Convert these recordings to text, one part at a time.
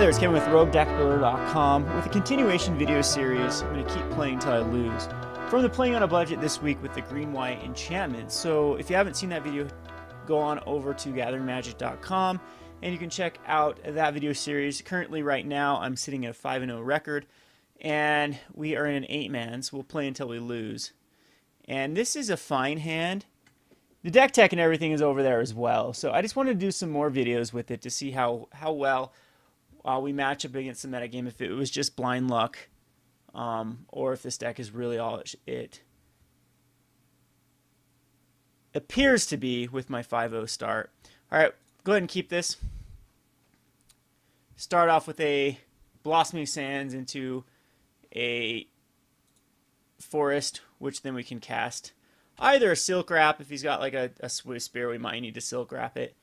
there, it's Kevin with RogueDeckBuilder.com with a continuation video series. I'm going to keep playing until I lose. From the Playing on a Budget this week with the green-white enchantment. So if you haven't seen that video, go on over to GatheringMagic.com and you can check out that video series. Currently, right now, I'm sitting at a 5-0 record, and we are in an 8-man, so we'll play until we lose. And this is a fine hand. The deck tech and everything is over there as well. So I just wanted to do some more videos with it to see how well we match up against the metagame, if it was just blind luck, or if this deck is really all it appears to be with my 5-0 start. Alright, go ahead and keep this. Start off with a Blossoming Sands into a Forest, which then we can cast either a Silk Wrap. If he's got like a Swiss Spear, we might need to Silk Wrap it.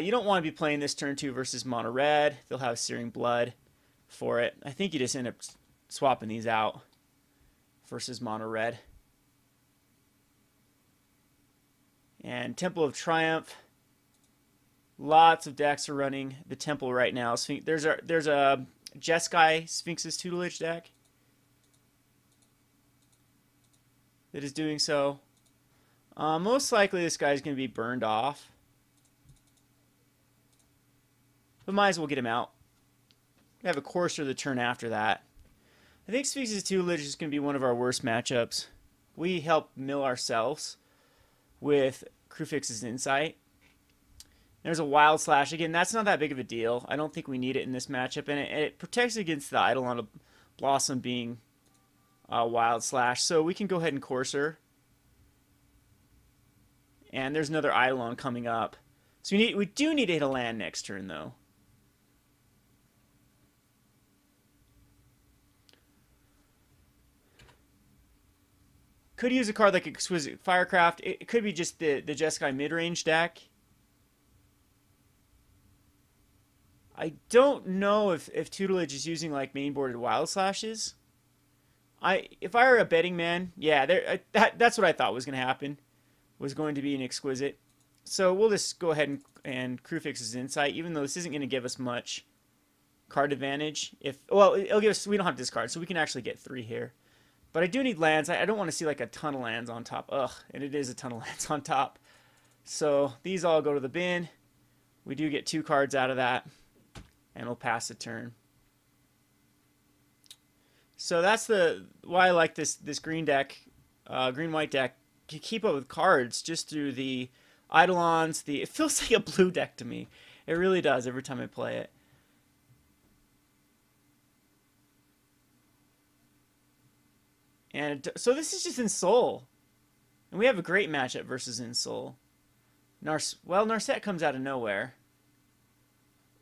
You don't want to be playing this turn 2 versus mono red. They'll have Searing Blood for it. I think you just end up swapping these out versus mono red. And Temple of Triumph. Lots of decks are running the Temple right now. There's a Jeskai Sphinx's Tutelage deck that is doing so. Most likely this guy's going to be burned off. But might as well get him out. We have a Courser the turn after that. I think Sphinx's Tutelage is going to be one of our worst matchups. We help mill ourselves with Crufix's Insight. There's a Wild Slash. Again, that's not that big of a deal. I don't think we need it in this matchup. And it protects against the Eidolon of Blossom being Wild Slash. So we can go ahead and Courser. And there's another Eidolon coming up. So we do need to hit a land next turn, though. Could use a card like Exquisite Firecraft. It could be just the Jeskai mid-range deck. I don't know if Tutelage is using like mainboarded Wild Slashes. If I were a betting man, yeah, that's what I thought was going to happen. Was going to be an Exquisite. So we'll just go ahead and Crufix's Insight, even though this isn't going to give us much card advantage. Well, it'll give us, we don't have discard, so we can actually get 3 here. But I do need lands. I don't want to see like a ton of lands on top. Ugh, and it is a ton of lands on top. So these all go to the bin. We do get 2 cards out of that. And we'll pass the turn. So that's why I like this green deck, green-white deck. You keep up with cards just through the Eidolons. It feels like a blue deck to me. It really does every time I play it. And so this is just Ensoul. And we have a great matchup versus Ensoul. Narset comes out of nowhere.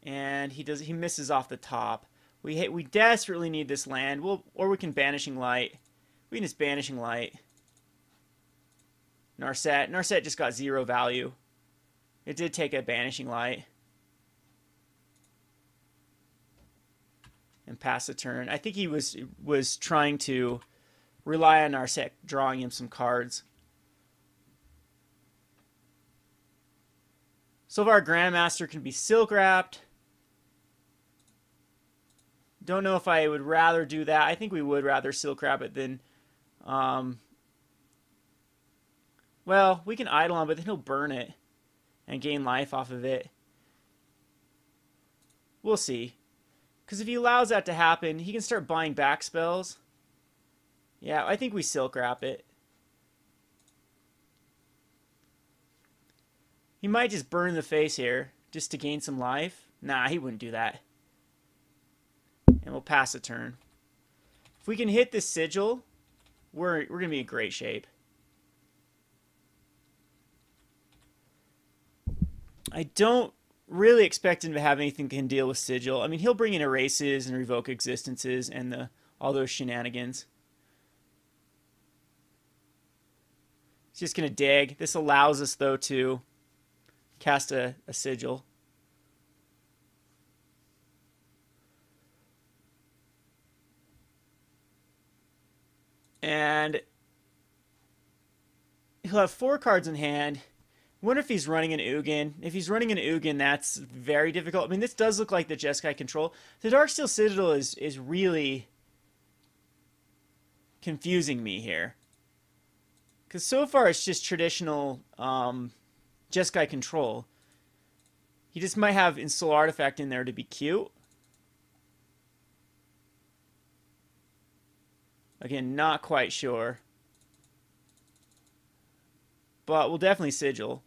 And he misses off the top. We desperately need this land. Or we can Banishing Light. We can just Banishing Light. Narset just got 0 value. It did take a Banishing Light. And pass the turn. I think he was trying to rely on Narset drawing him some cards. Sylvar Grandmaster can be Silk Wrapped. Don't know if I would rather do that. I think we would rather Silk Wrap it than... well, we can Eidolon, but then he'll burn it and gain life off of it. We'll see. Because if he allows that to happen, he can start buying back spells. Yeah, I think we Silk Wrap it. He might just burn in the face here just to gain some life. Nah, he wouldn't do that. And we'll pass the turn. If we can hit this Sigil, we're going to be in great shape. I don't really expect him to have anything that can deal with Sigil. I mean, he'll bring in Erases and Revoke Existences and all those shenanigans. He's just going to dig. This allows us, though, to cast a Sigil. And he'll have 4 cards in hand. Wonder if he's running an Ugin. If he's running an Ugin, that's very difficult. I mean, this does look like the Jeskai control. The Darksteel Citadel is really confusing me here. Because so far it's just traditional Jeskai control. He just might have Insular Artifact in there to be cute. Again, not quite sure. But we'll definitely Sigil.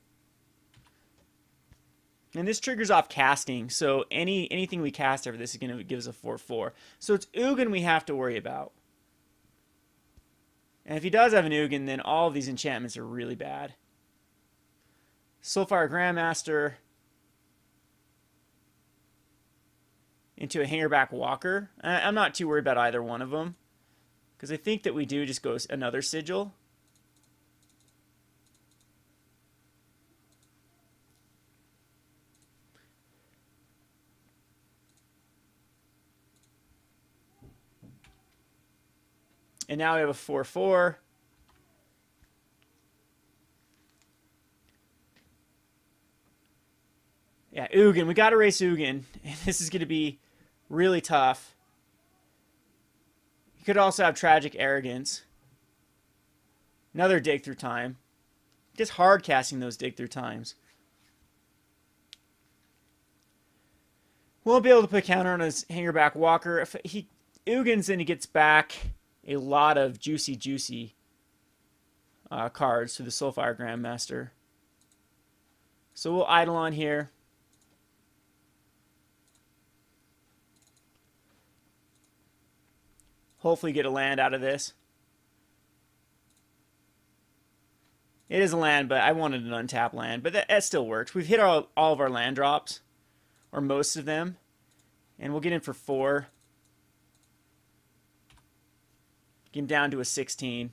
And this triggers off casting, so anything we cast over this is going to give us a 4/4. So it's Ugin we have to worry about. And if he does have an Ugin, then all of these enchantments are really bad. Soulfire Grandmaster into a Hangerback Walker. I'm not too worried about either one of them, because I think that we do just go another Sigil. And now we have a 4/4. Yeah, Ugin. We got to race Ugin. And this is going to be really tough. You could also have Tragic Arrogance. Another Dig Through Time. Just hard casting those Dig Through Times. Won't be able to put counter on his Hangerback Walker. If he Ugin's, then he gets back a lot of juicy cards to the Soulfire Grandmaster. So we'll Eidolon here. Hopefully get a land out of this. It is a land, but I wanted an untapped land. But that still works. We've hit all of our land drops, or most of them. And we'll get in for 4. Get him down to a 16.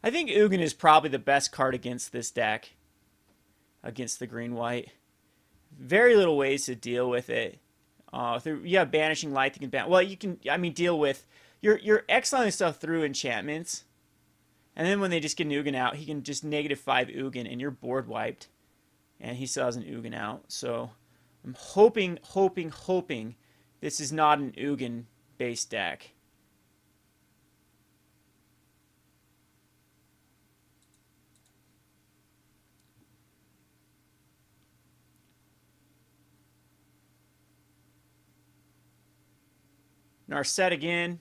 I think Ugin is probably the best card against this deck. Against the green-white. Very little ways to deal with it. You have Banishing Light. You can well, you can, I mean, deal with... You're exiling stuff through enchantments. And then when they just get an Ugin out, he can just -5 Ugin, and you're board wiped. And he still has an Ugin out. So I'm hoping this is not an Ugin-based deck. Narset again.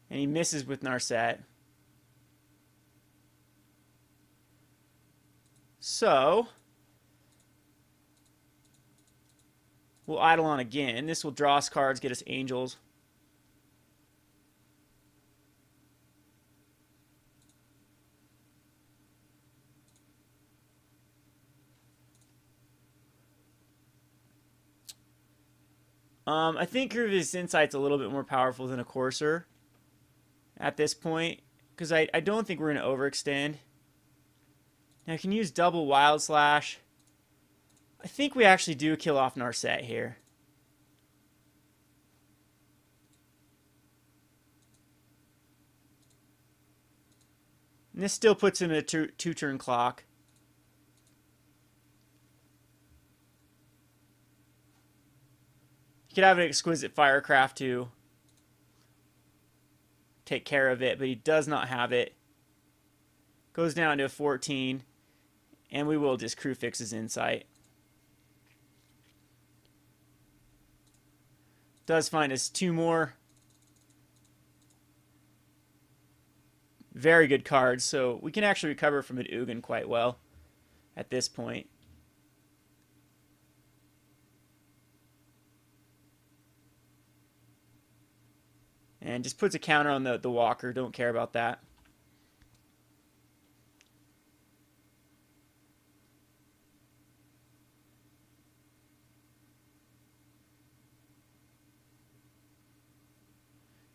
And he misses with Narset. So we'll Eidolon again. This will draw us cards, get us Angels. I think Grievous Insight's a little bit more powerful than a Courser at this point, because I don't think we're going to overextend. Now I can use double Wild Slash. I think we actually do kill off Narset here. And this still puts him in a two-turn clock. He could have an Exquisite Firecraft to take care of it, but he does not have it. Goes down to a 14, and we will just crew fix his Insight. Does find us 2 more very good cards, so we can actually recover from an Ugin quite well at this point. And just puts a counter on the Walker. Don't care about that.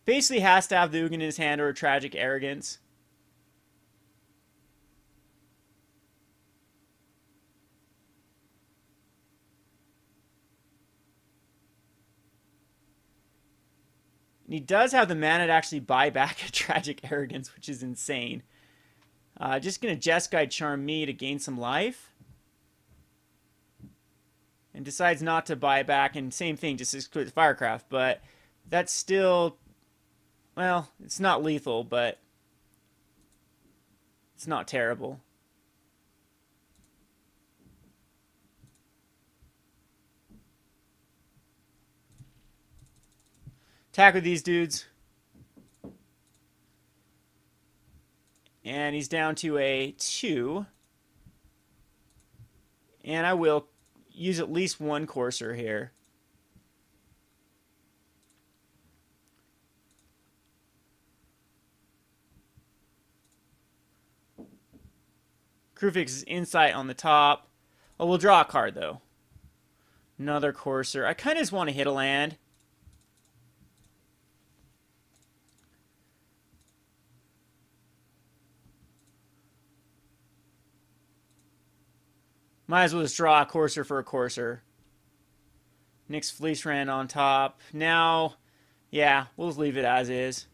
Basically has to have the Ugin in his hand or a Tragic Arrogance. And he does have the mana to actually buy back a Tragic Arrogance, which is insane. Just going to Jeskai Charm me to gain some life. And decides not to buy back. And same thing, just exclude Firecraft. But that's still... Well, it's not lethal, but... It's not terrible. Attack with these dudes. And he's down to a 2. And I will use at least one Courser here. Krufix's Insight on the top. Oh, we'll draw a card, though. Another Courser. I kind of just want to hit a land. Might as well just draw a Courser for a Courser. Nyx Fleece Rand on top. Now, yeah, we'll just leave it as is.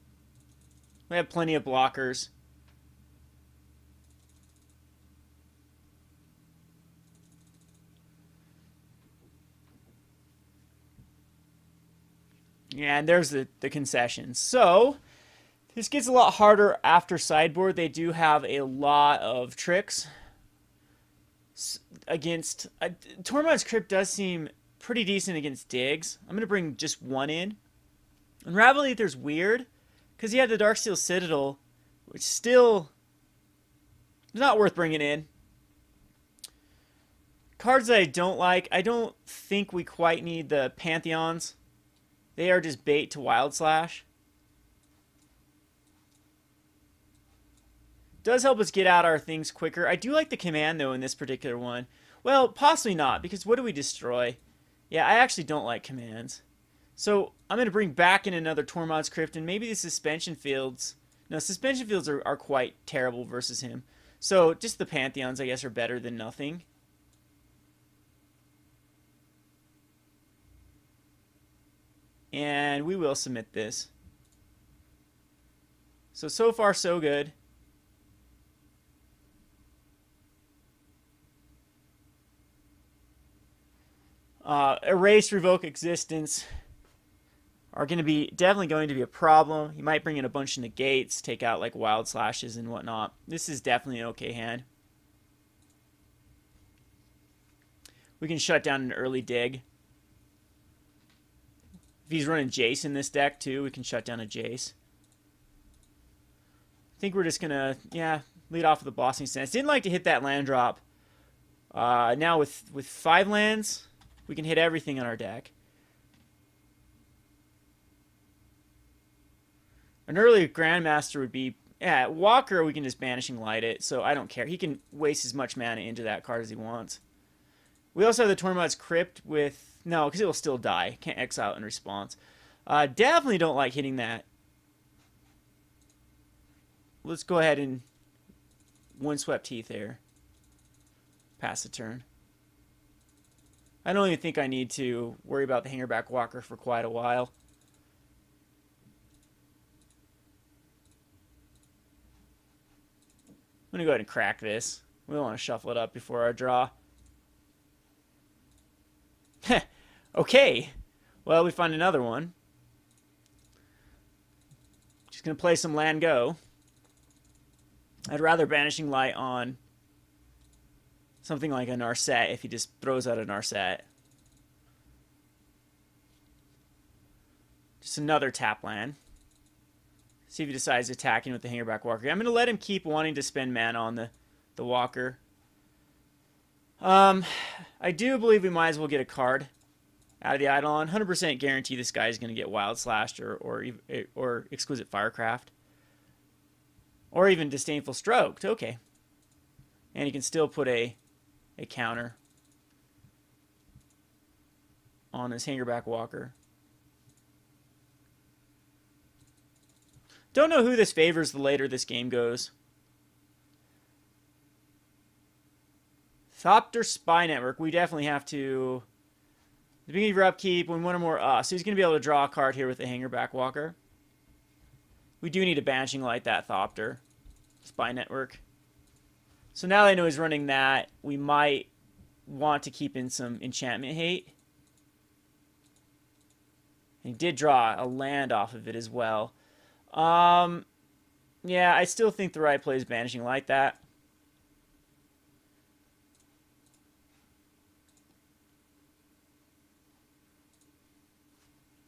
We have plenty of blockers. Yeah, and there's the concessions. So, this gets a lot harder after sideboard. They do have a lot of tricks against... Tormod's Crypt does seem pretty decent against digs. I'm going to bring just one in. Unravel Aether's weird, because he had the Darksteel Citadel, which still is not worth bringing in. Cards that I don't like, I don't think we quite need the Pantheons. They are just bait to Wild Slash. Does help us get out our things quicker. I do like the command, though, in this particular one. Well, possibly not, because what do we destroy? Yeah, I actually don't like commands. So, I'm going to bring back in another Tormod's Crypt, and maybe the Suspension Fields... No, Suspension Fields are quite terrible versus him. So, just the Pantheons, I guess, are better than nothing. And we will submit this. So far, so good. Erase, Revoke, Existence are going to be definitely going to be a problem. You might bring in a bunch of negates, take out like Wild Slashes and whatnot. This is definitely an okay hand. We can shut down an early dig. If he's running Jace in this deck, too, we can shut down a Jace. I think we're just going to, yeah, lead off with the Blossoming Stance. Didn't like to hit that land drop. Now with 5 lands, we can hit everything on our deck. An early Grandmaster would be, yeah, Walker, we can just Banishing Light it, so I don't care. He can waste as much mana into that card as he wants. We also have the Tormod's Crypt with... No, because it will still die. Can't exile in response. Definitely don't like hitting that. Let's go ahead and Windswept Heath there. Pass the turn. I don't even think I need to worry about the Hangerback Walker for quite a while. I'm going to go ahead and crack this. We don't want to shuffle it up before our draw. Okay, well, we find another one. Just going to play some land go. I'd rather Banishing Light on something like a Narset if he just throws out a Narset. Just another tap land. See if he decides attacking with the Hangerback Walker. I'm going to let him keep wanting to spend mana on the Walker. I do believe we might as well get a card out of the Eidolon. 100% guarantee this guy is going to get Wild Slashed or Exquisite Firecraft. Or even Disdainful Stroked. Okay. And he can still put a counter on his Hangerback Walker. Don't know who this favors the later this game goes. Thopters Spy Network. We definitely have to... The beginning of your upkeep, when one or more... so he's going to be able to draw a card here with the Hangerback Walker. We do need a Banishing Light that Thopter. Spy Network. So now that I know he's running that, we might want to keep in some enchantment hate. He did draw a land off of it as well. Yeah, I still think the right play is Banishing Light that.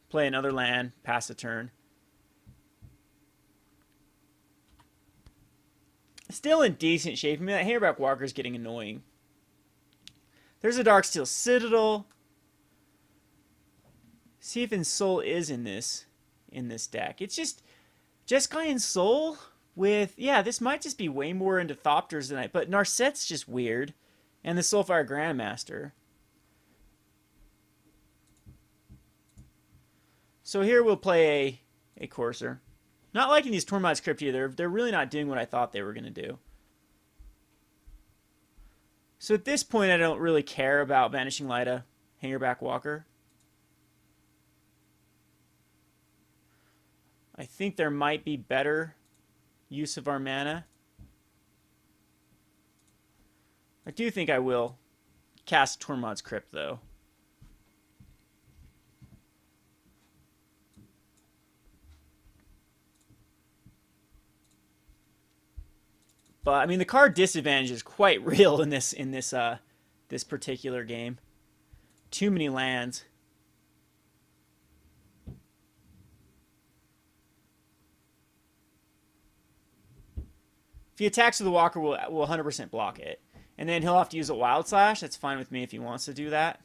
Play another land, pass a turn. Still in decent shape. I mean, that Hayerback Walker is getting annoying. There's a Darksteel Citadel. See if Ensoul is in this deck. It's just Jeskai and Soul with, yeah, this might just be way more into Thopters than but Narset's just weird. And the Soulfire Grandmaster. So here we'll play a Courser. Not liking these Tormod's Crypt either. They're really not doing what I thought they were going to do. So at this point, I don't really care about Banishing Light a Hayerback Walker. I think there might be better use of our mana. I do think I will cast Tormod's Crypt, though. But I mean, the card disadvantage is quite real in this particular game. Too many lands. If he attacks with the Walker, we'll 100% block it. And then he'll have to use a Wild Slash. That's fine with me if he wants to do that.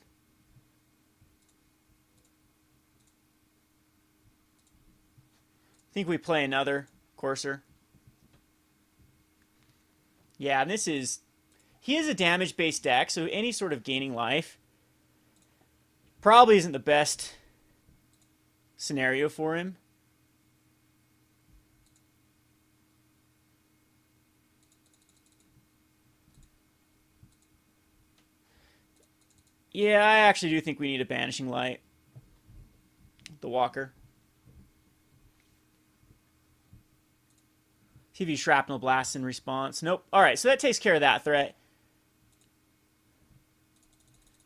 I think we play another Courser. Yeah, and this is... He is a damage-based deck, so any sort of gaining life probably isn't the best scenario for him. Yeah, I actually do think we need a Banishing Light. The Walker. TV Shrapnel Blast in response. Nope. Alright, so that takes care of that threat.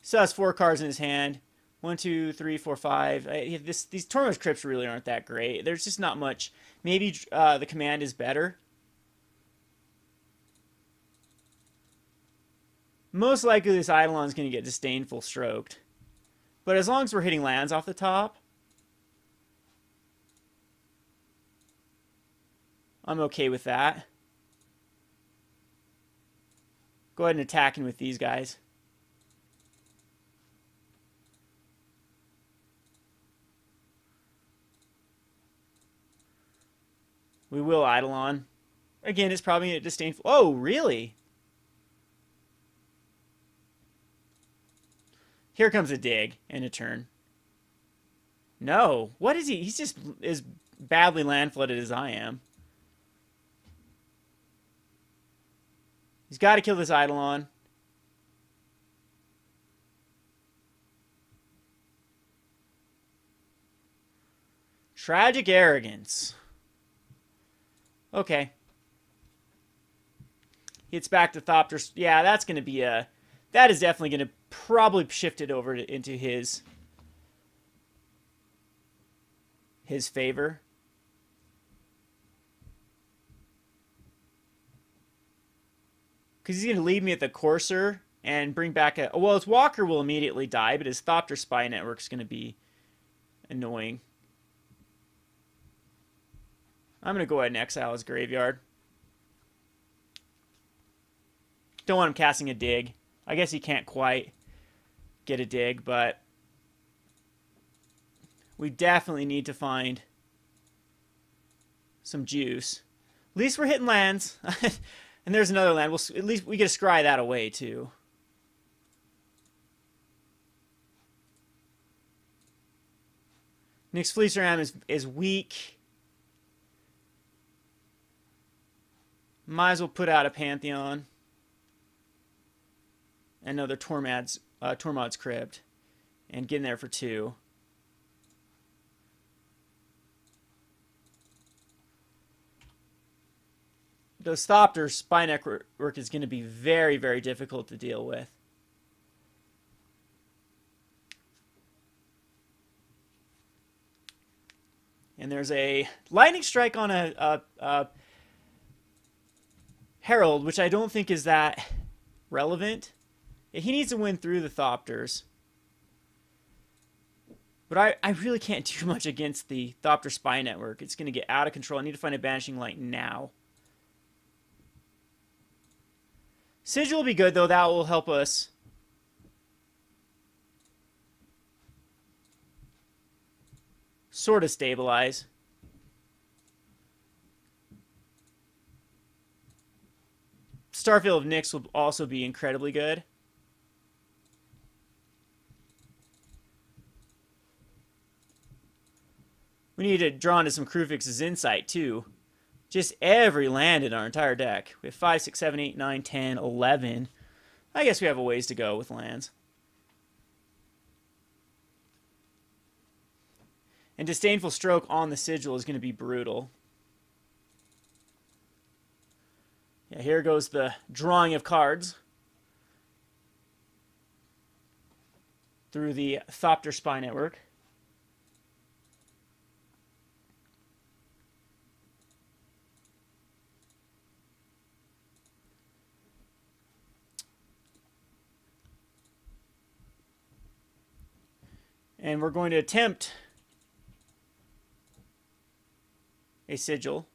Still has 4 cards in his hand. 1, 2, 3, 4, 5. These Tormod's Crypts really aren't that great. There's just not much. Maybe the command is better. Most likely this Eidolon's going to get Disdainful Stroked. But as long as we're hitting lands off the top, I'm okay with that. Go ahead and attack in with these guys. We will Eidolon. Again, it's probably a Disdainful... Oh, really? Here comes a dig and a turn. No. What is he? He's just as badly land flooded as I am. He's got to kill this Eidolon. Tragic Arrogance. Okay. Hits back to Thopters. Yeah, that's going to be a... That is definitely going to probably shift it over into his favor. Because he's going to leave me at the Courser and bring back a... Well, his Walker will immediately die, but his Thopter Spy Network is going to be annoying. I'm going to go ahead and exile his Graveyard. Don't want him casting a dig. I guess he can't quite get a dig, but we definitely need to find some juice. At least we're hitting lands. And there's another land. At least we get to scry that away, too. Nyx Fleecer Ram is weak. Might as well put out a Pantheon. Another Tormod's Crypt. And get in there for 2. Thopters spy network is going to be very, very difficult to deal with. And there's a lightning strike on a Herald, which I don't think is that relevant. He needs to win through the Thopters. But I really can't do much against the Thopter spy network. It's going to get out of control. I need to find a banishing light now. Sigil will be good, though. That will help us sort of stabilize. Starfield of Nyx will also be incredibly good. We need to draw into some Krufix's insight, too. Just every land in our entire deck. We have 5, 6, 7, 8, 9, 10, 11. I guess we have a ways to go with lands. And Disdainful Stroke on the Sigil is going to be brutal. Yeah, here goes the drawing of cards through the Thopter spy network. And we're going to attempt a Sigil,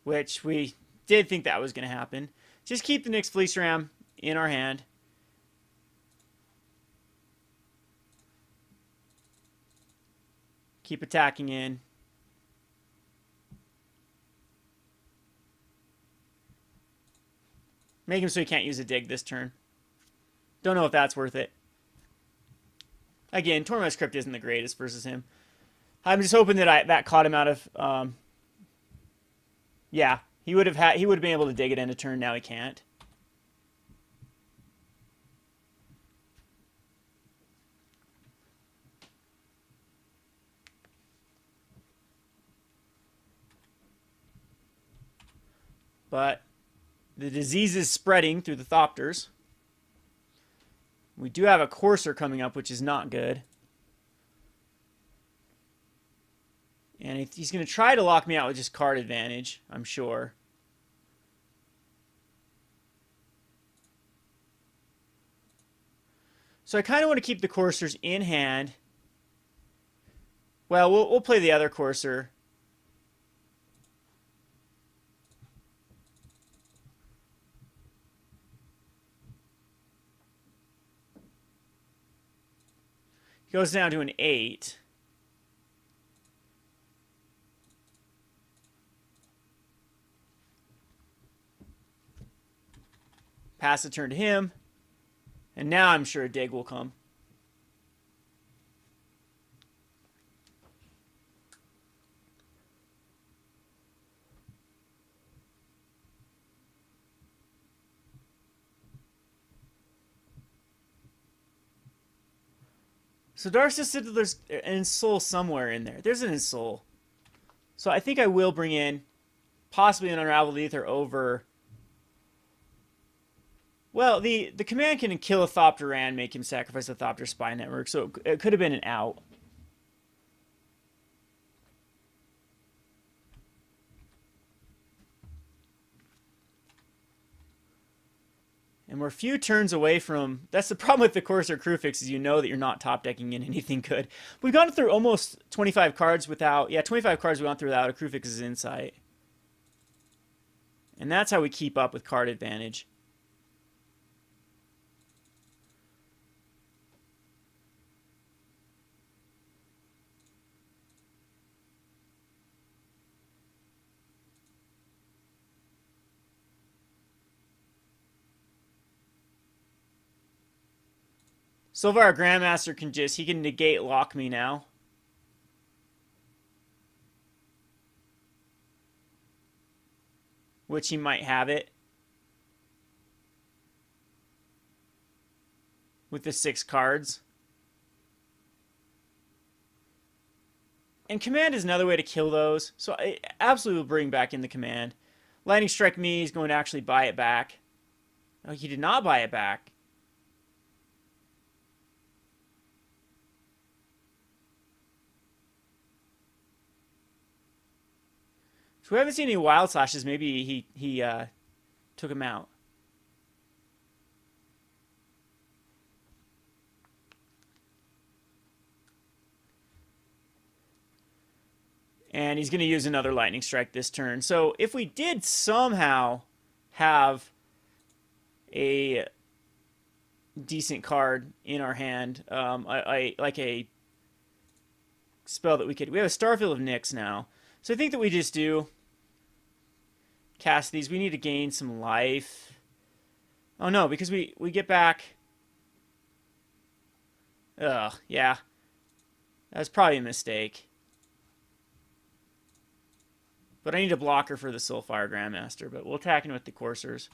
which we did think that was going to happen. Just keep the Nyx Fleece Ram in our hand. Keep attacking in. Make him so he can't use a dig this turn. Don't know if that's worth it. Again, Torment's Crypt isn't the greatest versus him. I'm just hoping that that caught him out of. Yeah, he would have been able to dig it in a turn. Now he can't. But the disease is spreading through the Thopters. We do have a Courser coming up, which is not good. And he's going to try to lock me out with just card advantage, I'm sure. So I kind of want to keep the Coursers in hand. Well, we'll play the other Courser. He goes down to an 8. Pass the turn to him. And now I'm sure a dig will come. So Darcy said that there's an Ensoul somewhere in there. There's an Ensoul. So I think I will bring in possibly an Unraveled Ether over. Well, the command can kill a Thopter and make him sacrifice a Thopter spy network, so it could have been an out. And we're a few turns away from... That's the problem with the Courser Krufix, is you know that you're not top decking in anything good. We've gone through almost 25 cards without... Yeah, 25 cards we've gone through without a Krufix's Insight. And that's how we keep up with card advantage. Silvar Grandmaster can he can negate lock me now. Which he might have it. With the 6 cards. And command is another way to kill those. So I absolutely will bring back in the command. Lightning Strike me. He's going to actually buy it back. No, he did not buy it back. So we haven't seen any Wild Slashes. Maybe he took him out. And he's going to use another Lightning Strike this turn. So if we did somehow have a decent card in our hand, like a spell that we have a Starfield of Nyx now. So I think that we just do cast these. We need to gain some life. Oh no, because we get back. Ugh, yeah. That's probably a mistake. But I need a blocker for the Soulfire Grandmaster, but we'll attack him with the Coursers.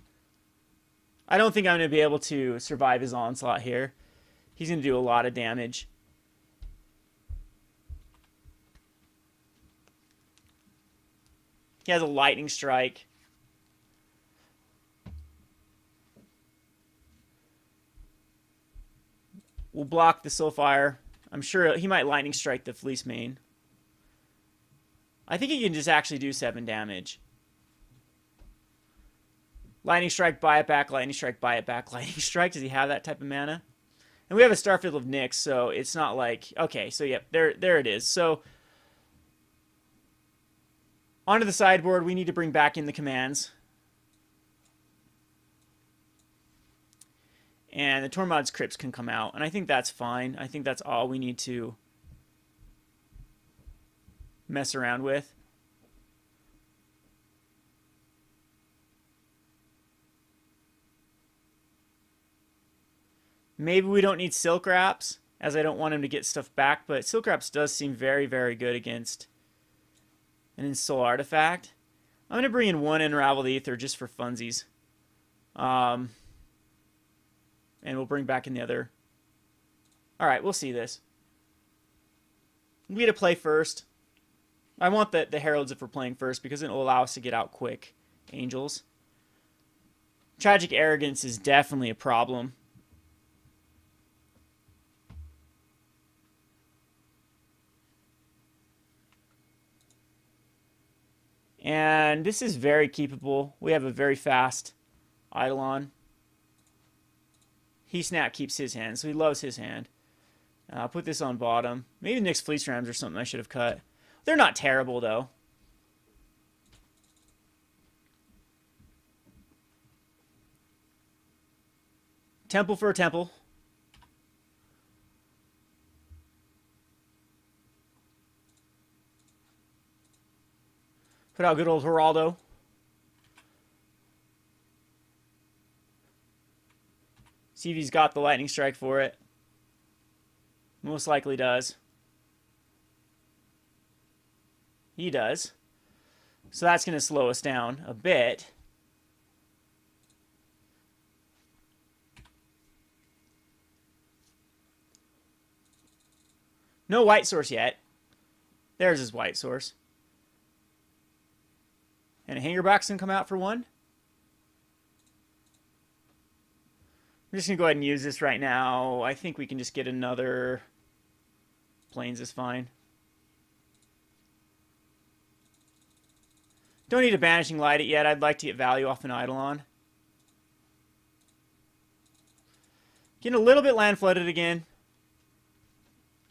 I don't think I'm going to be able to survive his onslaught here. He's going to do a lot of damage. He has a Lightning Strike. We'll block the Soulfire. I'm sure he might Lightning Strike the Fleece Mane. I think he can just actually do 7 damage. Lightning Strike, buy it back. Lightning Strike, buy it back. Lightning Strike. Does he have that type of mana? And we have a Starfield of Nyx, so it's not like... Okay, so yep, there it is. So, onto the sideboard, we need to bring back in the commands. And the Tormod's Crypts can come out, and I think that's fine. I think that's all we need to mess around with. Maybe we don't need Silk Wraps, as I don't want him to get stuff back, but Silk Wraps does seem very, very good against an Ensoul Artifact. I'm going to bring in one Unraveled Aether just for funsies. And we'll bring back in the other. Alright, we'll see this. We get to play first. I want the Heralds if we're playing first because it will allow us to get out quick. Angels. Tragic Arrogance is definitely a problem. And this is very keepable. We have a very fast Eidolon. He Snap keeps his hand, so he loves his hand. I'll put this on bottom. Maybe Nyx Fleece Rams or something I should have cut. They're not terrible, though. Temple for a temple. Put out good old Geraldo. See if he's got the Lightning Strike for it. Most likely does. He does. So that's going to slow us down a bit. No white source yet. There's his white source. And a Hangerbox can come out for one. I'm just going to go ahead and use this right now. I think we can just get another. Plains is fine. Don't need a Banishing Light it yet. I'd like to get value off an Eidolon. Getting a little bit land flooded again.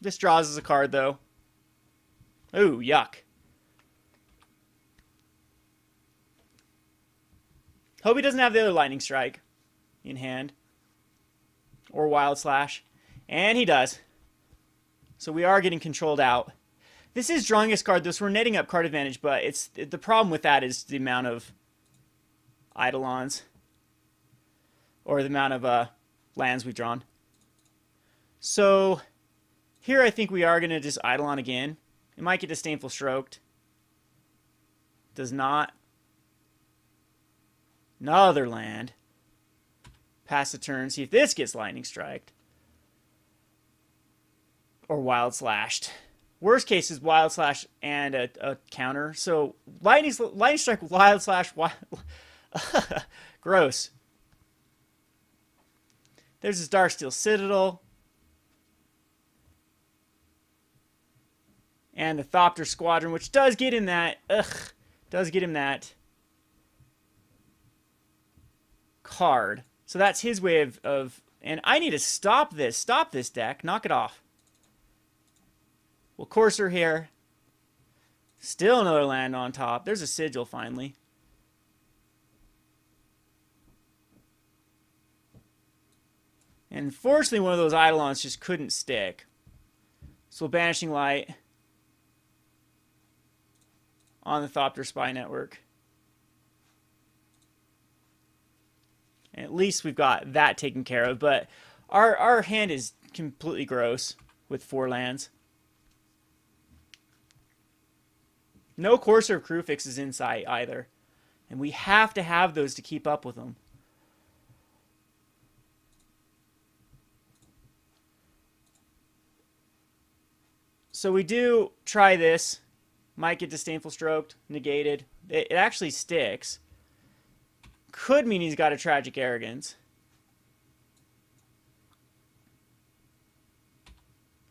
This draws as a card, though. Ooh, yuck. Hope he doesn't have the other Lightning Strike in hand. Or Wild Slash. And he does. So we are getting controlled out. This is drawing us card, though, so we're netting up card advantage, but it's the problem with that is the amount of Eidolons. Or the amount of lands we've drawn. So here I think we are going to just Eidolon again. It might get Disdainful Stroked. Does not. Another land. Pass the turn. See if this gets Lightning Striked. Or Wild Slashed. Worst case is Wild Slash and a counter. So Lightning Strike, Wild Slash, wild... Gross. There's his Darksteel Citadel. And the Thopter Squadron, which does get him that... does get him that card. So that's his way of... And I need to stop this. Stop this deck. Knock it off. We'll Courser here. Still another land on top. There's a Sigil finally. And unfortunately, one of those Eidolons just couldn't stick. So Banishing Light on the Thopter Spy Network. And at least we've got that taken care of. But our hand is completely gross with 4 lands. No Courser of Crewfix is in sight either. And we have to have those to keep up with them. So we do try this. Might get Disdainful Stroked, negated. It actually sticks. Could mean he's got a Tragic Arrogance.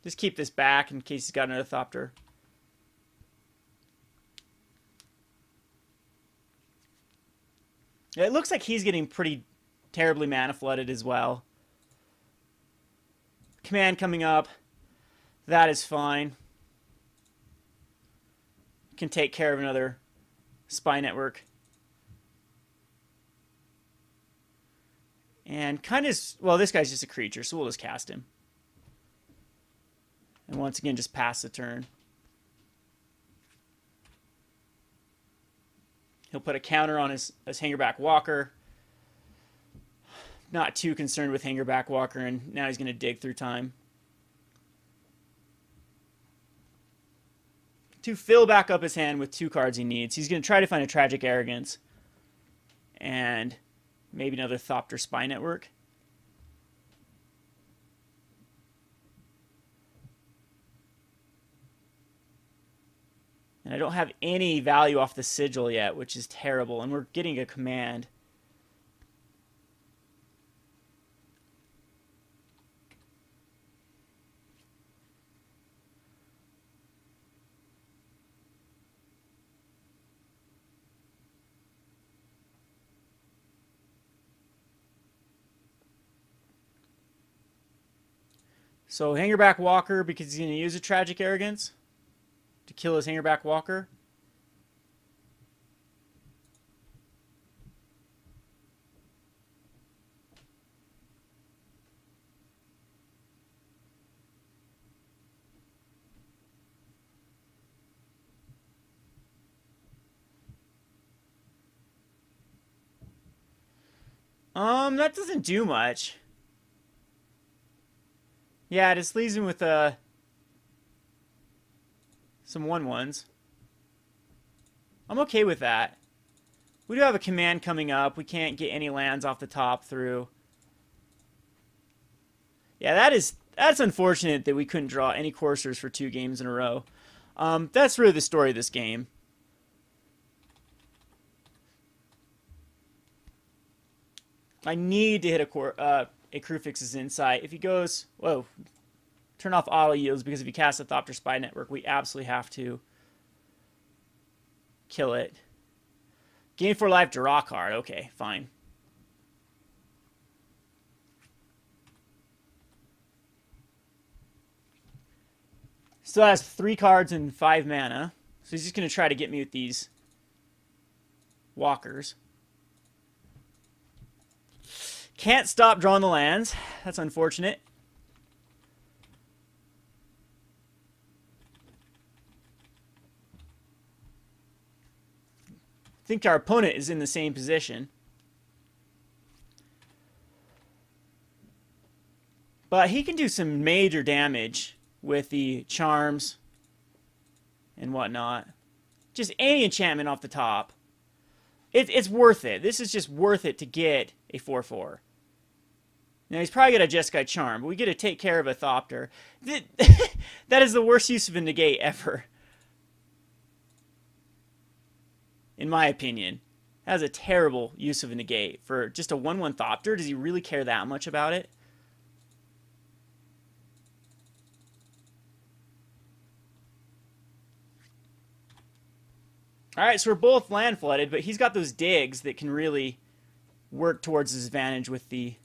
Just keep this back in case he's got another Thopter. It looks like he's getting pretty terribly mana flooded as well. Command coming up. That is fine. Can take care of another Spy Network. And kind of... Well, this guy's just a creature, so we'll just cast him. And once again, just pass the turn. He'll put a counter on his Hangerback Walker. Not too concerned with Hangerback Walker, and now he's going to dig through time. To fill back up his hand with 2 cards he needs. He's going to try to find a Tragic Arrogance. And maybe another Thopter Spy Network. And I don't have any value off the Sigil yet, which is terrible. And we're getting a command. So Hangerback Walker, because he's going to use a Tragic Arrogance to kill his Hangerback Walker. That doesn't do much. Yeah, it just leaves him with some 1/1s. I'm okay with that. We do have a command coming up. We can't get any lands off the top through. Yeah, that's unfortunate that we couldn't draw any coursers for 2 games in a row. That's really the story of this game. I need to hit a Crewfix's Insight. If he goes, whoa, turn off auto yields, because if he casts a Thopter Spy Network, we absolutely have to kill it. Gain 4 life, draw card. Okay, fine. Still has 3 cards and 5 mana. So he's just going to try to get me with these walkers. Can't stop drawing the lands. That's unfortunate. I think our opponent is in the same position. But he can do some major damage with the charms and whatnot. Just any enchantment off the top. It's worth it. This is just worth it to get a 4/4. Now, he's probably got a Jeskai Charm, but we get to take care of a Thopter. That is the worst use of a negate ever. In my opinion. That is a terrible use of a negate. For just a 1/1 Thopter, does he really care that much about it? Alright, so we're both land flooded, but he's got those digs that can really work towards his advantage with the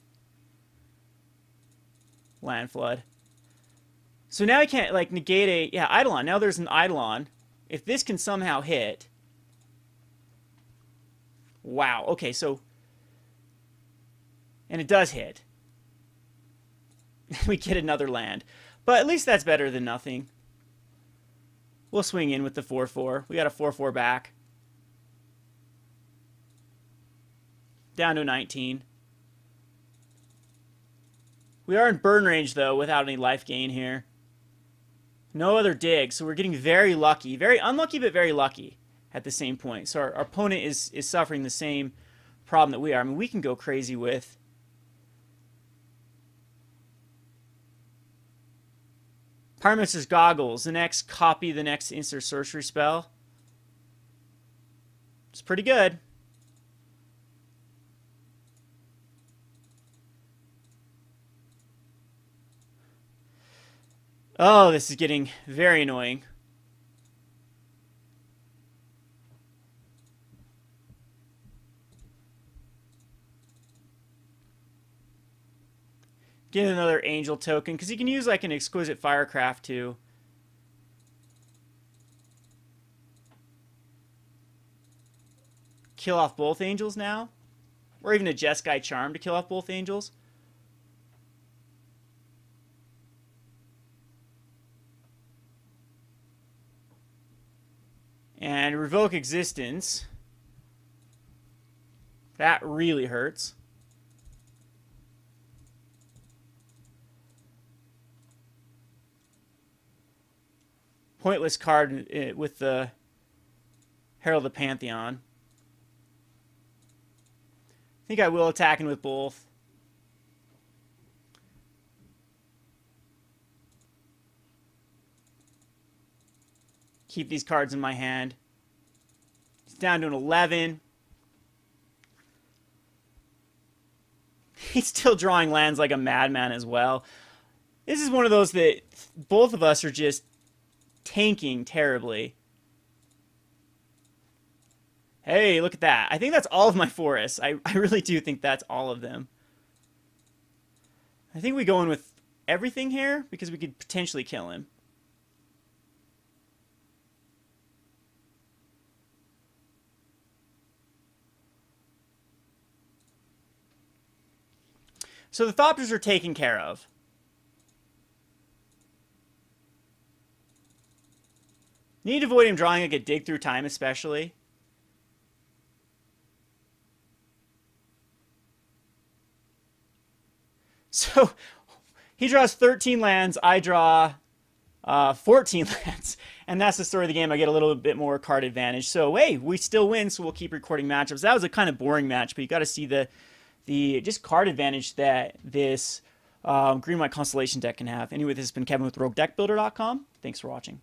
land flood. So now he can't, like, negate a... Yeah, Eidolon. Now there's an Eidolon. If this can somehow hit... Wow. Okay, so... And it does hit. We get another land. But at least that's better than nothing. We'll swing in with the 4/4. We got a 4/4 back. Down to 19. We are in burn range, though, without any life gain here. No other dig, so we're getting very lucky. Very unlucky, but very lucky at the same point. So our opponent is suffering the same problem that we are. I mean, we can go crazy with... Pyromancer's Goggles. The next copy, the next instant sorcery spell. It's pretty good. Oh, this is getting very annoying. Get another angel token, because he can use like an exquisite firecraft too. Kill off both angels now? Or even a Jeskai Charm to kill off both angels? And revoke existence. That really hurts. Pointless card with the Herald of the Pantheon. I think I will attack in with both. Keep these cards in my hand. It's down to an 11. He's still drawing lands like a madman as well. This is one of those that both of us are just tanking terribly. Hey, look at that. I think that's all of my forests. I really do think that's all of them. I think we go in with everything here because we could potentially kill him. So the Thopters are taken care of. Need to avoid him drawing like a dig through time, especially. So he draws 13 lands. I draw 14 lands. And that's the story of the game. I get a little bit more card advantage. So, hey, we still win, so we'll keep recording matchups. That was a kind of boring match, but you got to see the just card advantage that this green-white Constellation deck can have. Anyway, this has been Kevin with RogueDeckBuilder.com. Thanks for watching.